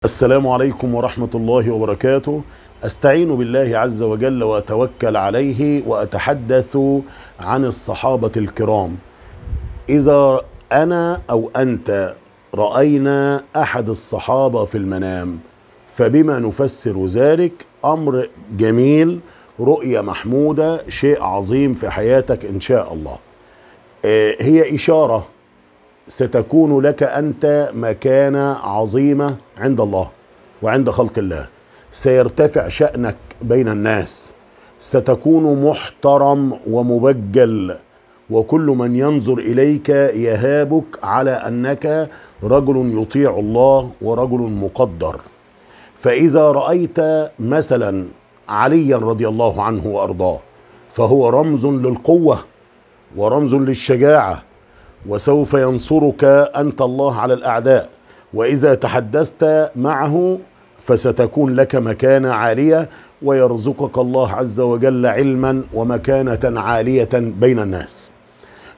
السلام عليكم ورحمة الله وبركاته. أستعين بالله عز وجل وأتوكل عليه وأتحدث عن الصحابة الكرام. إذا أنا أو أنت رأينا أحد الصحابة في المنام فبما نفسر ذلك؟ أمر جميل، رؤية محمودة، شيء عظيم في حياتك إن شاء الله. هي إشارة ستكون لك أنت مكانة عظيمة عند الله وعند خلق الله، سيرتفع شأنك بين الناس، ستكون محترم ومبجل، وكل من ينظر إليك يهابك على أنك رجل يطيع الله ورجل مقدر. فإذا رأيت مثلا عليا رضي الله عنه وأرضاه فهو رمز للقوة ورمز للشجاعة، وسوف ينصرك أنت الله على الأعداء، وإذا تحدثت معه فستكون لك مكانة عالية ويرزقك الله عز وجل علما ومكانة عالية بين الناس.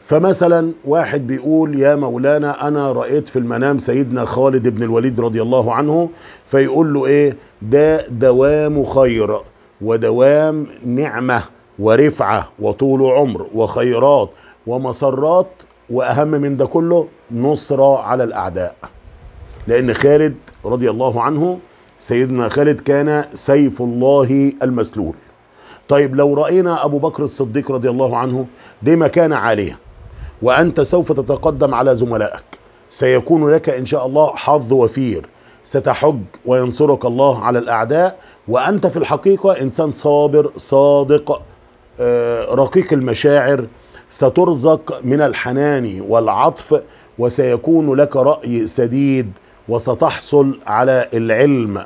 فمثلا واحد بيقول: يا مولانا أنا رأيت في المنام سيدنا خالد بن الوليد رضي الله عنه، فيقول له إيه؟ ده دوام خير ودوام نعمة ورفعة وطول عمر وخيرات ومسرات، وأهم من ده كله نصرة على الأعداء. لأن خالد رضي الله عنه، سيدنا خالد كان سيف الله المسلول. طيب لو رأينا أبو بكر الصديق رضي الله عنه، دي مكانة عالية، وأنت سوف تتقدم على زملائك، سيكون لك إن شاء الله حظ وفير، ستحج وينصرك الله على الأعداء، وأنت في الحقيقة إنسان صابر صادق رقيق المشاعر، سترزق من الحنان والعطف، وسيكون لك رأي سديد، وستحصل على العلم.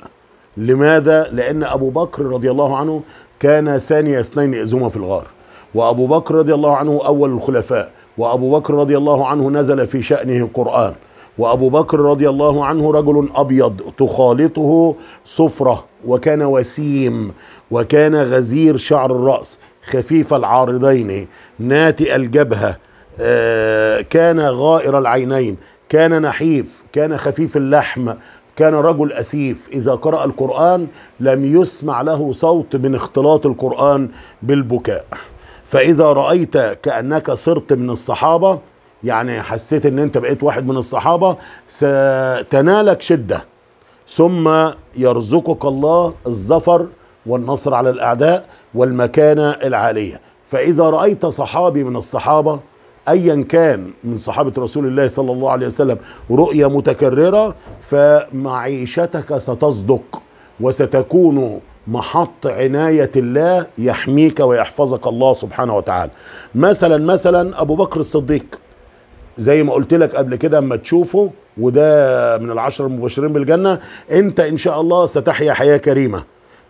لماذا؟ لأن أبو بكر رضي الله عنه كان ثاني اثنين إذ هما في الغار، وأبو بكر رضي الله عنه أول الخلفاء، وأبو بكر رضي الله عنه نزل في شأنه القرآن، وأبو بكر رضي الله عنه رجل أبيض تخالطه صفرة، وكان وسيم، وكان غزير شعر الرأس، خفيف العارضين، ناتئ الجبهة، كان غائر العينين، كان نحيف، كان خفيف اللحم، كان رجل أسيف. إذا قرأ القرآن لم يسمع له صوت من اختلاط القرآن بالبكاء. فإذا رأيت كأنك صرت من الصحابة، يعني حسيت ان انت بقيت واحد من الصحابة، ستنالك شدة، ثم يرزقك الله الظفر والنصر على الأعداء والمكانة العالية. فإذا رأيت صحابي من الصحابة أيا كان من صحابة رسول الله صلى الله عليه وسلم رؤية متكررة، فمعيشتك ستصدق وستكون محط عناية الله، يحميك ويحفظك الله سبحانه وتعالى. مثلا أبو بكر الصديق، زي ما قلت لك قبل كده، اما تشوفه وده من العشر المبشرين بالجنة، انت ان شاء الله ستحيا حياة كريمة،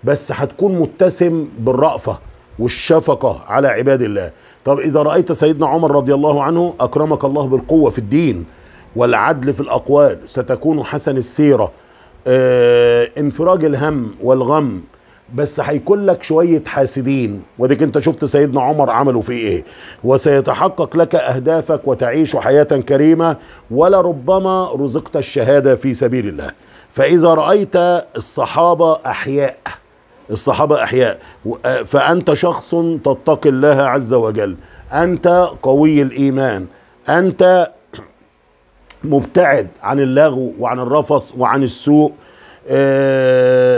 بس هتكون متسم بالرأفة والشفقة على عباد الله. طب إذا رأيت سيدنا عمر رضي الله عنه، أكرمك الله بالقوة في الدين والعدل في الأقوال، ستكون حسن السيرة، انفراج الهم والغم، بس هيكون لك شوية حاسدين، وديك انت شفت سيدنا عمر عملوا فيه ايه، وسيتحقق لك أهدافك وتعيش حياة كريمة، ولربما رزقت الشهادة في سبيل الله. فإذا رأيت الصحابة أحياء، فأنت شخص تتقي الله عز وجل، أنت قوي الإيمان، أنت مبتعد عن اللغو وعن الرفث وعن السوء.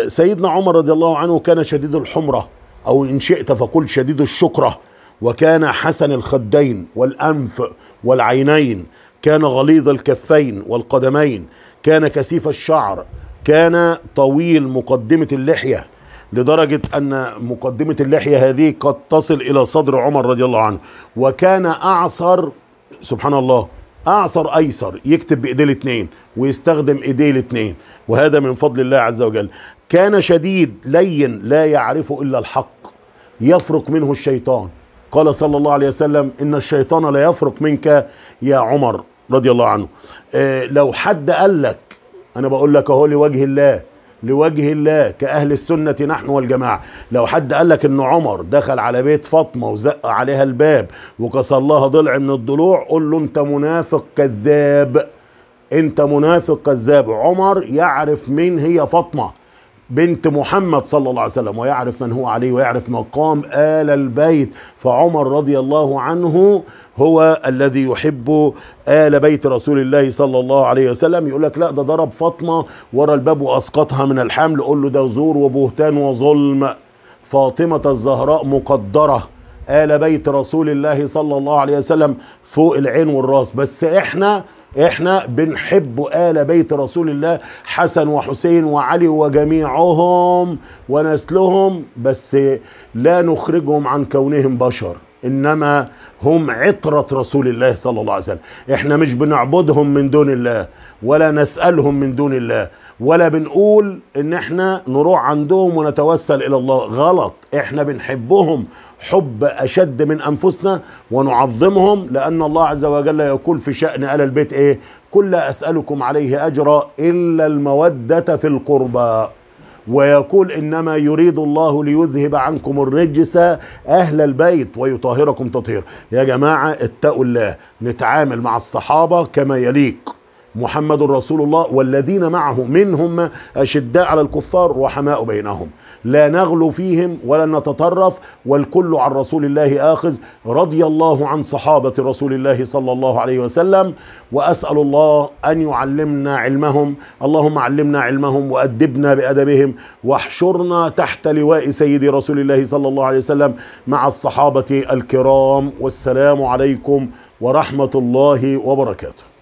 سيدنا عمر رضي الله عنه كان شديد الحمرة، أو إن شئت فقل شديد الشقرة، وكان حسن الخدين والأنف والعينين، كان غليظ الكفين والقدمين، كان كثيف الشعر، كان طويل مقدمة اللحية، لدرجة أن مقدمة اللحية هذه قد تصل إلى صدر عمر رضي الله عنه، وكان أعصر، سبحان الله، أعصر أيسر، يكتب بإيديه الاثنين ويستخدم إيديه الاثنين، وهذا من فضل الله عز وجل. كان شديد لين لا يعرف إلا الحق، يفرق منه الشيطان. قال صلى الله عليه وسلم: إن الشيطان لا يفرق منك يا عمر رضي الله عنه. لو حد قال لك، أنا بقول لك أهو لوجه الله، لوجه الله كأهل السنة نحن والجماعة، لو حد قال لك ان عمر دخل على بيت فاطمة وزق عليها الباب وكسر لها ضلع من الضلوع، قول له انت منافق كذاب. انت منافق كذاب. عمر يعرف مين هي فاطمة بنت محمد صلى الله عليه وسلم، ويعرف من هو عليه، ويعرف مقام آل البيت. فعمر رضي الله عنه هو الذي يحب آل بيت رسول الله صلى الله عليه وسلم. يقول لك لا ده ضرب فاطمة ورا الباب وأسقطها من الحمل، قول له ده زور وبهتان وظلم. فاطمة الزهراء مقدرة، آل بيت رسول الله صلى الله عليه وسلم فوق العين والراس. بس احنا بنحب آل بيت رسول الله، حسن وحسين وعلي وجميعهم ونسلهم، بس لا نخرجهم عن كونهم بشر، انما هم عطرة رسول الله صلى الله عليه وسلم. احنا مش بنعبدهم من دون الله، ولا نسألهم من دون الله، ولا بنقول ان احنا نروح عندهم ونتوسل الى الله. غلط، احنا بنحبهم حب اشد من انفسنا ونعظمهم، لان الله عز وجل يقول في شأن آل البيت ايه؟ قل لا اسألكم عليه اجرا الا المودة في القربى. ويقول إنما يريد الله ليذهب عنكم الرجس أهل البيت ويطهركم تطهير. يا جماعة اتقوا الله، نتعامل مع الصحابة كما يليق. محمد رسول الله والذين معه منهم أشداء على الكفار رحماء بينهم، لا نغلو فيهم ولا نتطرف، والكل عن رسول الله آخذ. رضي الله عن صحابة رسول الله صلى الله عليه وسلم، وأسأل الله أن يعلمنا علمهم. اللهم علمنا علمهم وأدبنا بأدبهم، واحشرنا تحت لواء سيد رسول الله صلى الله عليه وسلم مع الصحابة الكرام. والسلام عليكم ورحمة الله وبركاته.